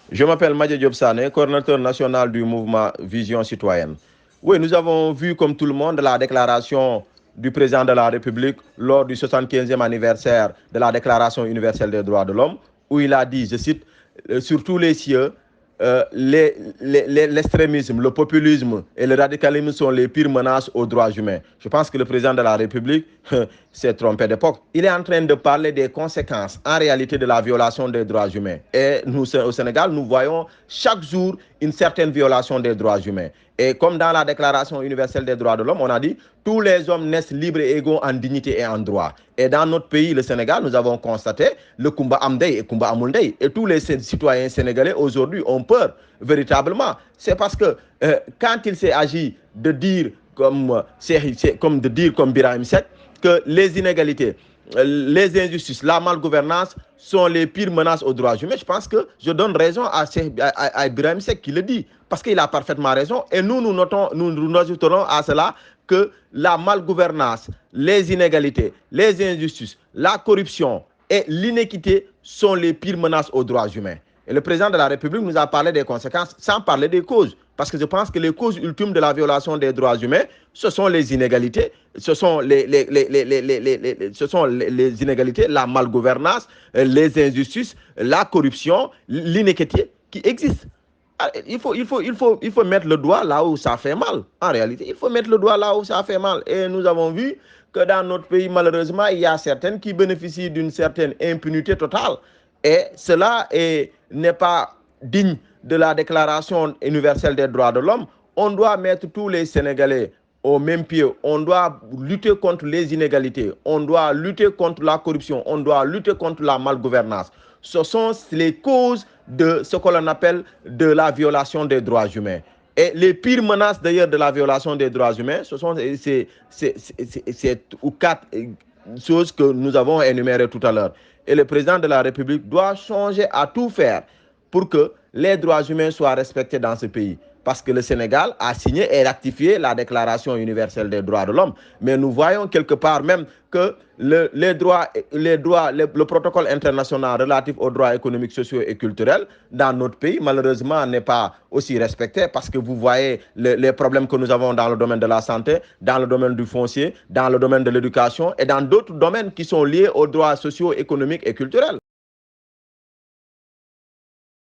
Je m'appelle Madje Diop Sané, coordinateur national du mouvement Vision Citoyenne. Oui, nous avons vu, comme tout le monde, la déclaration du président de la République lors du 75e anniversaire de la Déclaration universelle des droits de l'homme, où il a dit, je cite, sur tous les cieux, l'extrémisme, le populisme et le radicalisme sont les pires menaces aux droits humains. Je pense que le président de la République s'est trompé d'époque. Il est en train de parler des conséquences en réalité de la violation des droits humains. Et nous, au Sénégal, nous voyons chaque jour une certaine violation des droits humains. Et comme dans la Déclaration universelle des droits de l'homme, on a dit tous les hommes naissent libres et égaux en dignité et en droit. Et dans notre pays, le Sénégal, nous avons constaté le Kumba Amdei et Kumba Amoundei. Et tous les citoyens sénégalais aujourd'hui ont peur, véritablement. C'est parce que quand il s'est agi de dire comme Birahim Seck, que les inégalités, les injustices, la malgouvernance sont les pires menaces aux droits humains. Je pense que je donne raison à Birahim Seck qui le dit, parce qu'il a parfaitement raison. Et nous ajouterons à cela que la malgouvernance, les inégalités, les injustices, la corruption et l'inéquité sont les pires menaces aux droits humains. Et le président de la République nous a parlé des conséquences sans parler des causes. Parce que je pense que les causes ultimes de la violation des droits humains, ce sont les inégalités, ce sont les inégalités, la malgouvernance, les injustices, la corruption, l'inéquité qui existent. Il faut mettre le doigt là où ça fait mal. En réalité, il faut mettre le doigt là où ça fait mal. Et nous avons vu que dans notre pays, malheureusement, il y a certaines qui bénéficient d'une certaine impunité totale. Et cela n'est pas digne de la Déclaration universelle des droits de l'homme. On doit mettre tous les Sénégalais au même pied. On doit lutter contre les inégalités. On doit lutter contre la corruption. On doit lutter contre la malgouvernance. Ce sont les causes de ce que l'on appelle de la violation des droits humains. Et les pires menaces d'ailleurs de la violation des droits humains, ce sont ces quatre choses que nous avons énumérées tout à l'heure. Et le président de la République doit changer à tout faire pour que les droits humains soient respectés dans ce pays. Parce que le Sénégal a signé et ratifié la Déclaration universelle des droits de l'homme. Mais nous voyons quelque part même que le protocole international relatif aux droits économiques, sociaux et culturels dans notre pays, malheureusement, n'est pas aussi respecté parce que vous voyez les problèmes que nous avons dans le domaine de la santé, dans le domaine du foncier, dans le domaine de l'éducation et dans d'autres domaines qui sont liés aux droits sociaux, économiques et culturels.